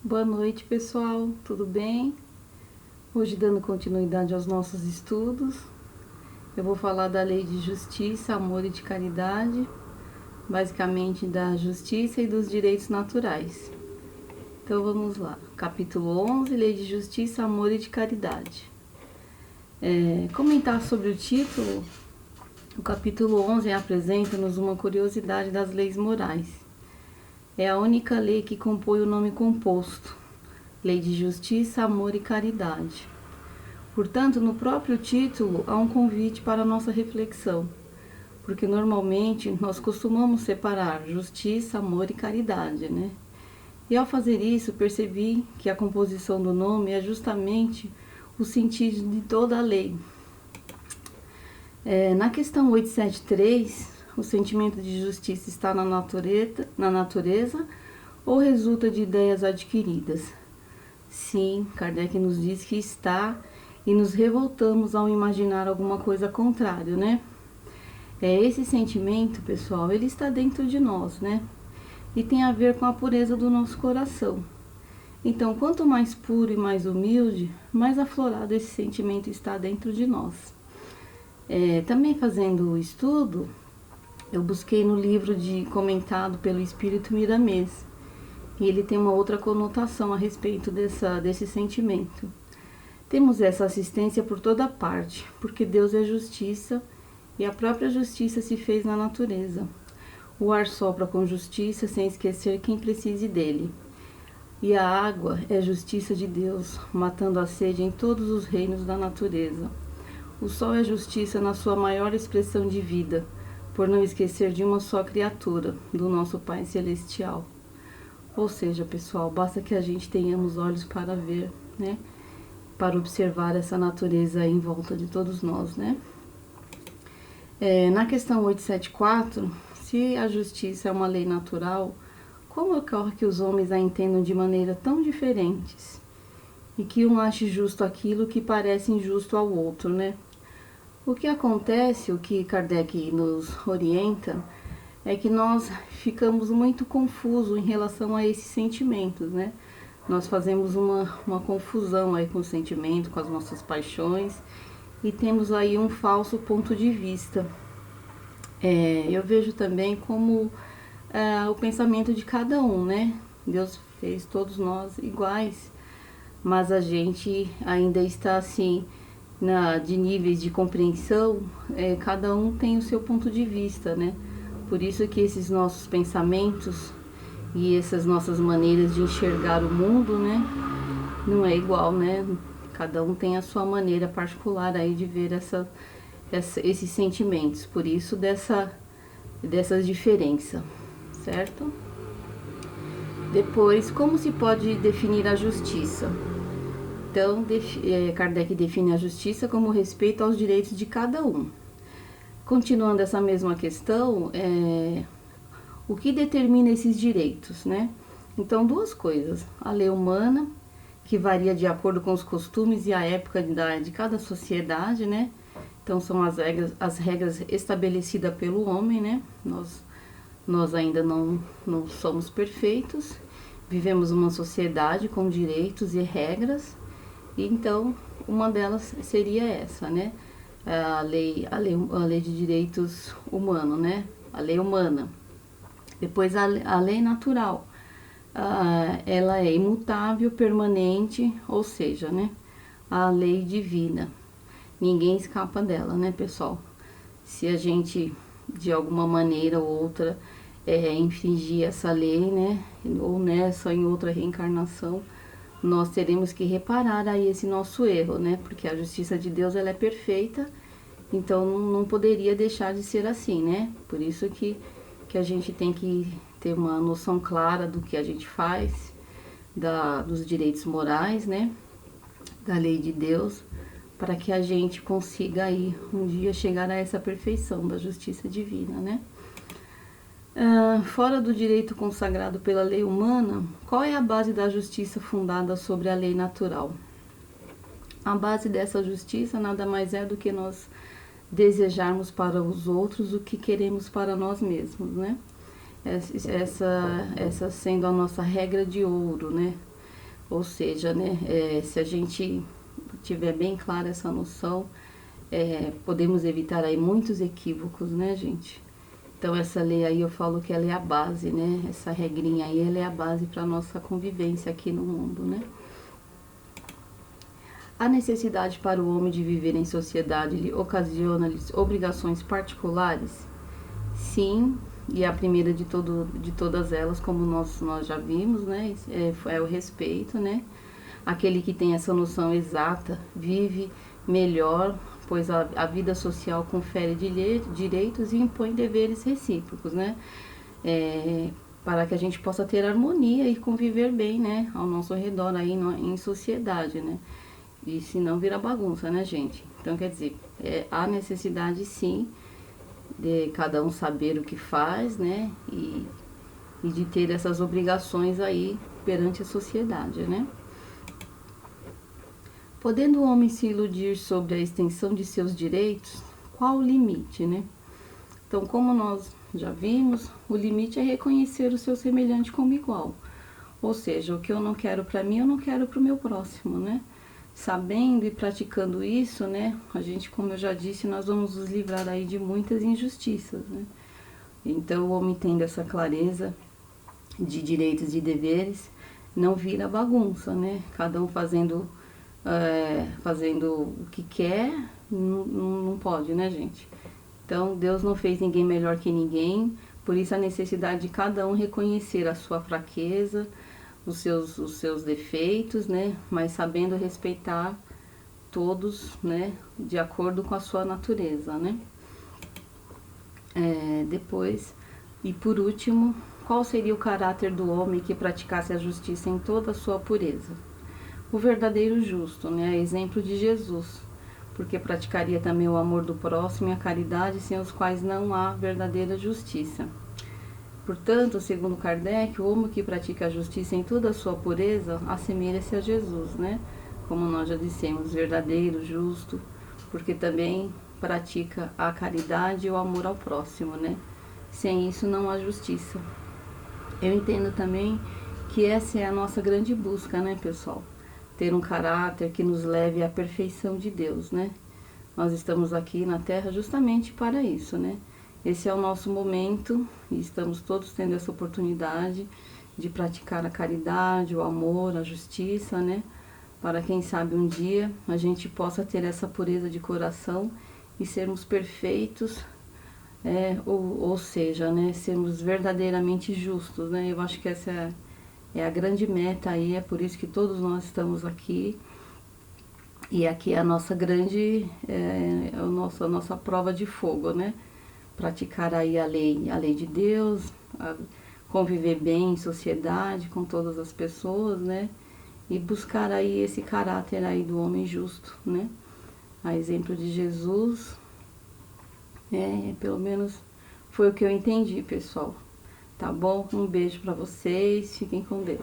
Boa noite, pessoal, tudo bem? Hoje, dando continuidade aos nossos estudos, eu vou falar da lei de justiça, amor e de caridade, basicamente da justiça e dos direitos naturais. Então vamos lá, capítulo 11, lei de justiça, amor e de caridade. Comentar sobre o título, o capítulo 11 apresenta-nos uma curiosidade das leis morais. É a única lei que compõe o nome composto, lei de justiça, amor e caridade. Portanto, no próprio título há um convite para a nossa reflexão, porque normalmente nós costumamos separar justiça, amor e caridade, né? E ao fazer isso, percebi que a composição do nome é justamente o sentido de toda a lei. Na questão 873, o sentimento de justiça está na natureza ou resulta de ideias adquiridas? Sim, Kardec nos diz que está e nos revoltamos ao imaginar alguma coisa contrária, né? Esse sentimento, pessoal, ele está dentro de nós, né? E tem a ver com a pureza do nosso coração. Então, quanto mais puro e mais humilde, mais aflorado esse sentimento está dentro de nós. Também fazendo o estudo, eu busquei no livro comentado pelo Espírito Miramês, e ele tem uma outra conotação a respeito desse sentimento. Temos essa assistência por toda parte, porque Deus é justiça e a própria justiça se fez na natureza. O ar sopra com justiça, sem esquecer quem precise dele. E a água é justiça de Deus, matando a sede em todos os reinos da natureza. O sol é justiça na sua maior expressão de vida, por não esquecer de uma só criatura, do nosso Pai Celestial. Ou seja, pessoal, basta que a gente tenhamos olhos para ver, né? Para observar essa natureza em volta de todos nós, né? Na questão 874, se a justiça é uma lei natural, como ocorre que os homens a entendam de maneira tão diferentes e que um ache justo aquilo que parece injusto ao outro, né? O que acontece, o que Kardec nos orienta, é que nós ficamos muito confusos em relação a esses sentimentos, né? Nós fazemos uma confusão aí com o sentimento, com as nossas paixões, e temos aí um falso ponto de vista. Eu vejo também como o pensamento de cada um, né? Deus fez todos nós iguais, mas a gente ainda está assim, de níveis de compreensão, cada um tem o seu ponto de vista, né? Por isso que esses nossos pensamentos e essas nossas maneiras de enxergar o mundo, né, não é igual, né? Cada um tem a sua maneira particular aí de ver esses sentimentos, por isso dessas diferenças, certo? Depois, como se pode definir a justiça? Então, Kardec define a justiça como respeito aos direitos de cada um. Continuando essa mesma questão, o que determina esses direitos, né? Então, duas coisas. A lei humana, que varia de acordo com os costumes e a época de cada sociedade, né? Então, são as regras estabelecidas pelo homem, né? Nós ainda não somos perfeitos, vivemos uma sociedade com direitos e regras, e então uma delas seria essa, né? A lei de direitos humanos, né? A lei humana. Depois a lei natural, ela é imutável, permanente, ou seja, né? A lei divina. Ninguém escapa dela, né, pessoal? Se a gente, de alguma maneira ou outra, infringir essa lei, né? Ou nessa ou em outra reencarnação, nós teremos que reparar aí esse nosso erro, né? Porque a justiça de Deus, ela é perfeita, então não poderia deixar de ser assim, né? Por isso que a gente tem que ter uma noção clara do que a gente faz, dos direitos morais, né? Da lei de Deus, para que a gente consiga aí um dia chegar a essa perfeição da justiça divina, né? Fora do direito consagrado pela lei humana, qual é a base da justiça fundada sobre a lei natural? A base dessa justiça nada mais é do que nós desejarmos para os outros o que queremos para nós mesmos, né? Essa sendo a nossa regra de ouro, né? Ou seja, né, se a gente tiver bem clara essa noção, podemos evitar aí muitos equívocos, né, gente? Então essa lei aí eu falo que ela é a base, né? Essa regrinha aí, ela é a base para nossa convivência aqui no mundo, né? A necessidade para o homem de viver em sociedade lhe ocasiona-lhes obrigações particulares? Sim, e a primeira de todas elas, como nós já vimos, né? É o respeito, né? Aquele que tem essa noção exata vive melhor, pois a vida social confere direitos e impõe deveres recíprocos, né? Para que a gente possa ter harmonia e conviver bem, né? Ao nosso redor aí em sociedade, né? E se não vira bagunça, né, gente? Então, quer dizer, há necessidade sim de cada um saber o que faz, né? E de ter essas obrigações aí perante a sociedade, né? Podendo o homem se iludir sobre a extensão de seus direitos, qual o limite, né? Então, como nós já vimos, o limite é reconhecer o seu semelhante como igual. Ou seja, o que eu não quero para mim, eu não quero para o meu próximo, né? Sabendo e praticando isso, né? A gente, como eu já disse, nós vamos nos livrar aí de muitas injustiças, né? Então, o homem tendo essa clareza de direitos e deveres, não vira bagunça, né? Cada um fazendo o que quer, não pode, né, gente? Então, Deus não fez ninguém melhor que ninguém, por isso a necessidade de cada um reconhecer a sua fraqueza, os seus defeitos, né? Mas sabendo respeitar todos, né? De acordo com a sua natureza, né? Depois, e por último, qual seria o caráter do homem que praticasse a justiça em toda a sua pureza? O verdadeiro justo, né? Exemplo de Jesus, porque praticaria também o amor do próximo e a caridade, sem os quais não há verdadeira justiça. Portanto, segundo Kardec, o homem que pratica a justiça em toda a sua pureza assemelha-se a Jesus, né? Como nós já dissemos, verdadeiro, justo, porque também pratica a caridade e o amor ao próximo, né? Sem isso não há justiça. Eu entendo também que essa é a nossa grande busca, né, pessoal? Ter um caráter que nos leve à perfeição de Deus, né? Nós estamos aqui na Terra justamente para isso, né? Esse é o nosso momento e estamos todos tendo essa oportunidade de praticar a caridade, o amor, a justiça, né? Para quem sabe um dia a gente possa ter essa pureza de coração e sermos perfeitos, ou seja, né? Sermos verdadeiramente justos, né? Eu acho que essa é a grande meta aí, é por isso que todos nós estamos aqui. E aqui é a nossa grande, a nossa prova de fogo, né? Praticar aí a lei de Deus, conviver bem em sociedade com todas as pessoas, né? E buscar aí esse caráter aí do homem justo, né? A exemplo de Jesus, pelo menos foi o que eu entendi, pessoal. Tá bom? Um beijo pra vocês, fiquem com Deus.